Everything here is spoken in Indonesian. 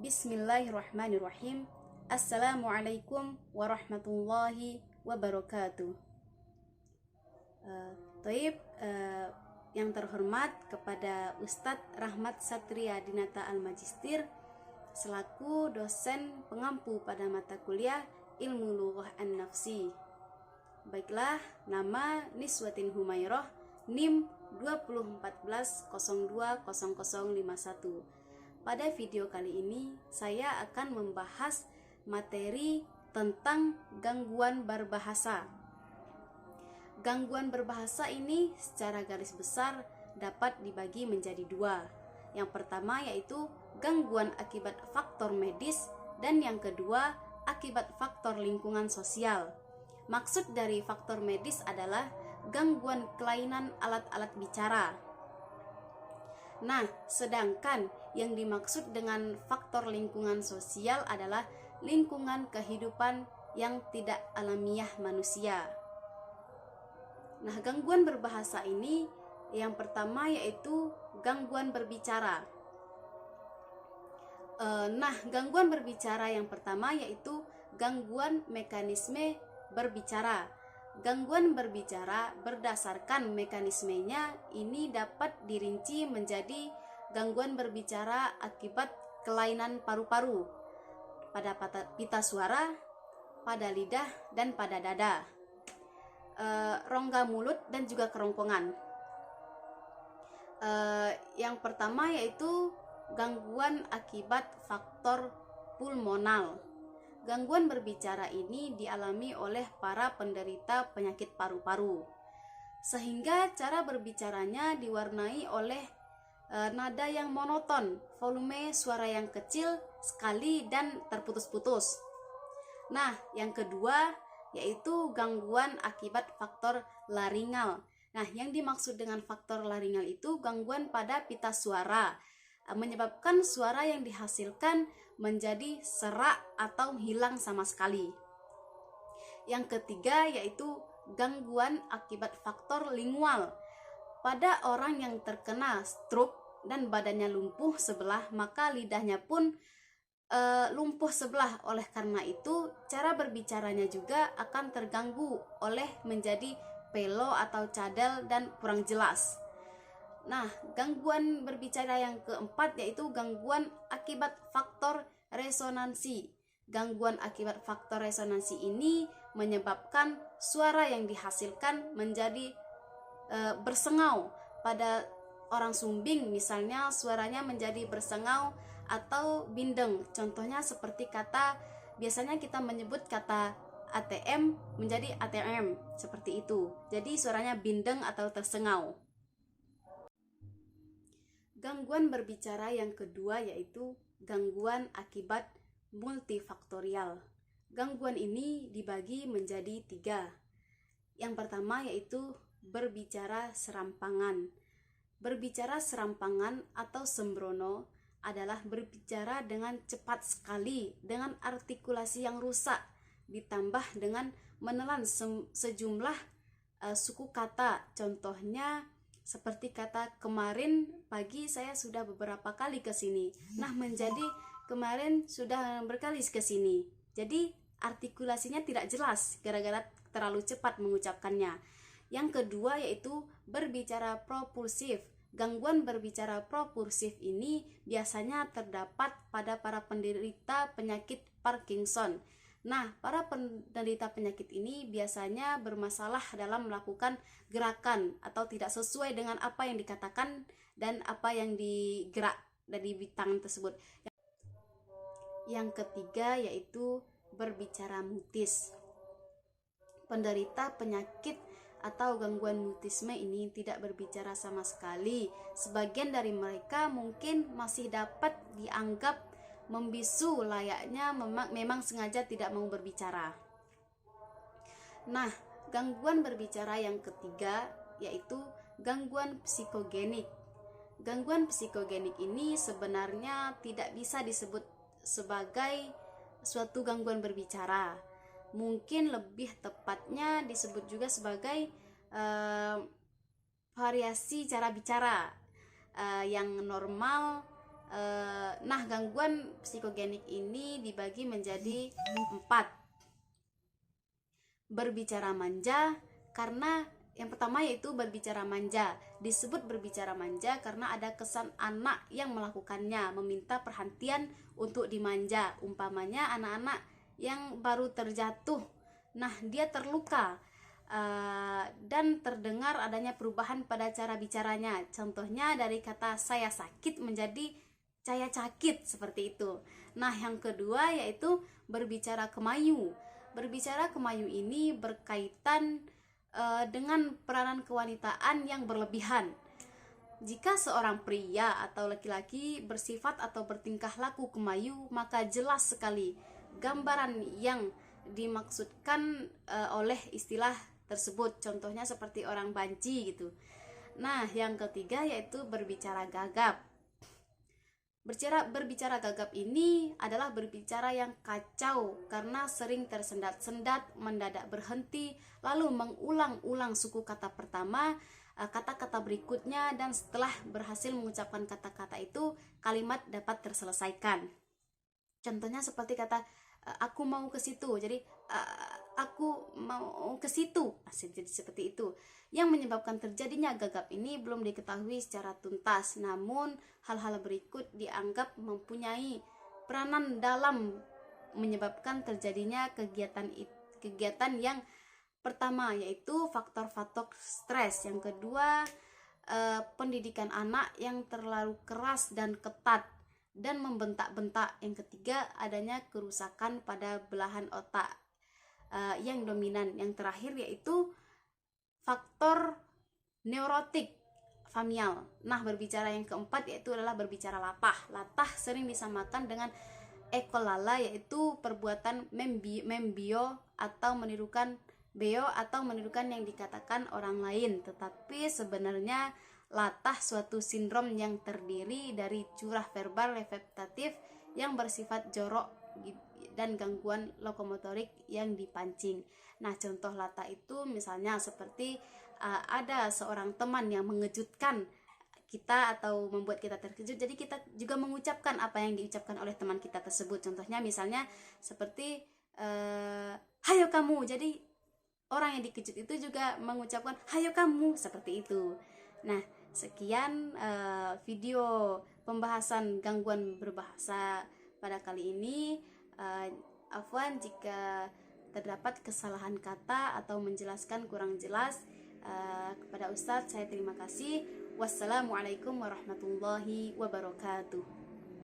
Bismillahirrahmanirrahim. Assalamualaikum warahmatullahi wabarakatuh. Toib, yang terhormat kepada Ustadz Rahmat Satria Dinata Al-Magistir selaku dosen pengampu pada mata kuliah Ilmu Lughah An-Nafsi. Baiklah, nama Niswatin Humairah, NIM 2014020051. Pada video kali ini saya akan membahas materi tentang gangguan berbahasa. Gangguan berbahasa ini secara garis besar dapat dibagi menjadi dua. Yang pertama yaitu gangguan akibat faktor medis dan yang kedua akibat faktor lingkungan sosial. Maksud dari faktor medis adalah gangguan kelainan alat-alat bicara. Nah, sedangkan yang dimaksud dengan faktor lingkungan sosial adalah lingkungan kehidupan yang tidak alamiah manusia. Nah, gangguan berbahasa ini yang pertama yaitu gangguan berbicara. Gangguan berbicara yang pertama yaitu gangguan mekanisme berbicara. Gangguan berbicara berdasarkan mekanismenya ini dapat dirinci menjadi gangguan berbicara akibat kelainan paru-paru, pada pita suara, pada lidah, dan pada dada, rongga mulut, dan juga kerongkongan. Yang pertama yaitu gangguan akibat faktor pulmonal. Gangguan berbicara ini dialami oleh para penderita penyakit paru-paru, sehingga cara berbicaranya diwarnai oleh nada yang monoton, volume suara yang kecil sekali dan terputus-putus. Nah, yang kedua yaitu gangguan akibat faktor laringal. Nah, yang dimaksud dengan faktor laringal itu gangguan pada pita suara, menyebabkan suara yang dihasilkan menjadi serak atau hilang sama sekali. Yang ketiga yaitu gangguan akibat faktor lingual. Pada orang yang terkena stroke dan badannya lumpuh sebelah, maka lidahnya pun lumpuh sebelah. Oleh karena itu, cara berbicaranya juga akan terganggu oleh menjadi pelo atau cadel dan kurang jelas. Nah, gangguan berbicara yang keempat yaitu gangguan akibat faktor resonansi. Gangguan akibat faktor resonansi ini menyebabkan suara yang dihasilkan menjadi bersengau. Pada orang sumbing misalnya suaranya menjadi bersengau atau bindeng. Contohnya seperti kata, biasanya kita menyebut kata ATM menjadi ATM, seperti itu. Jadi suaranya bindeng atau tersengau. Gangguan berbicara yang kedua yaitu gangguan akibat multifaktorial. Gangguan ini dibagi menjadi tiga. Yang pertama yaitu berbicara serampangan. Berbicara serampangan atau sembrono adalah berbicara dengan cepat sekali, dengan artikulasi yang rusak, ditambah dengan menelan sejumlah suku kata. Contohnya seperti kata kemarin pagi saya sudah beberapa kali ke sini. Nah, menjadi kemarin sudah berkali ke sini. Jadi artikulasinya tidak jelas gara-gara terlalu cepat mengucapkannya. Yang kedua yaitu berbicara propulsif. Gangguan berbicara propulsif ini biasanya terdapat pada para penderita penyakit Parkinson. Nah, para penderita penyakit ini biasanya bermasalah dalam melakukan gerakan atau tidak sesuai dengan apa yang dikatakan dan apa yang digerak dari tangan tersebut. Yang ketiga yaitu berbicara mutis. Penderita penyakit atau gangguan mutisme ini tidak berbicara sama sekali. Sebagian dari mereka mungkin masih dapat dianggap membisu, layaknya memang sengaja tidak mau berbicara. Nah, gangguan berbicara yang ketiga yaitu gangguan psikogenik. Gangguan psikogenik ini sebenarnya tidak bisa disebut sebagai suatu gangguan berbicara. Mungkin lebih tepatnya disebut juga sebagai variasi cara bicara yang normal. Nah, gangguan psikogenik ini dibagi menjadi 4. Berbicara manja, karena yang pertama yaitu berbicara manja. Disebut berbicara manja karena ada kesan anak yang melakukannya, meminta perhatian untuk dimanja. Umpamanya anak-anak yang baru terjatuh, nah dia terluka, dan terdengar adanya perubahan pada cara bicaranya. Contohnya dari kata saya sakit menjadi saya cakit, seperti itu. Nah, yang kedua yaitu berbicara kemayu. Berbicara kemayu ini berkaitan dengan peranan kewanitaan yang berlebihan. Jika seorang pria atau laki-laki bersifat atau bertingkah laku kemayu, maka jelas sekali gambaran yang dimaksudkan oleh istilah tersebut. Contohnya seperti orang banci gitu. Nah, yang ketiga yaitu berbicara gagap. Berbicara gagap ini adalah berbicara yang kacau karena sering tersendat-sendat, mendadak berhenti, lalu mengulang-ulang suku kata pertama, kata-kata berikutnya, dan setelah berhasil mengucapkan kata-kata itu, kalimat dapat terselesaikan. Contohnya seperti kata aku mau ke situ, jadi aku mau ke situ, jadi seperti itu. Yang menyebabkan terjadinya gagap ini belum diketahui secara tuntas, namun hal-hal berikut dianggap mempunyai peranan dalam menyebabkan terjadinya kegiatan yang pertama yaitu faktor-faktor stres, yang kedua pendidikan anak yang terlalu keras dan ketat dan membentak-bentak, yang ketiga adanya kerusakan pada belahan otak yang dominan, yang terakhir yaitu faktor neurotik familial. Nah, berbicara yang keempat yaitu adalah berbicara latah. Latah sering disamakan dengan ekolala, yaitu perbuatan membio atau menirukan beo atau menirukan yang dikatakan orang lain. Tetapi sebenarnya latah suatu sindrom yang terdiri dari curah verbal repetitif yang bersifat jorok dan gangguan lokomotorik yang dipancing. Nah, contoh latah itu misalnya seperti ada seorang teman yang mengejutkan kita atau membuat kita terkejut, jadi kita juga mengucapkan apa yang diucapkan oleh teman kita tersebut. Contohnya misalnya seperti hayo kamu, jadi orang yang dikejut itu juga mengucapkan hayo kamu, seperti itu. Nah, sekian video pembahasan gangguan berbahasa pada kali ini. Afwan jika terdapat kesalahan kata atau menjelaskan kurang jelas. Kepada Ustadz saya terima kasih. Wassalamualaikum warahmatullahi wabarakatuh.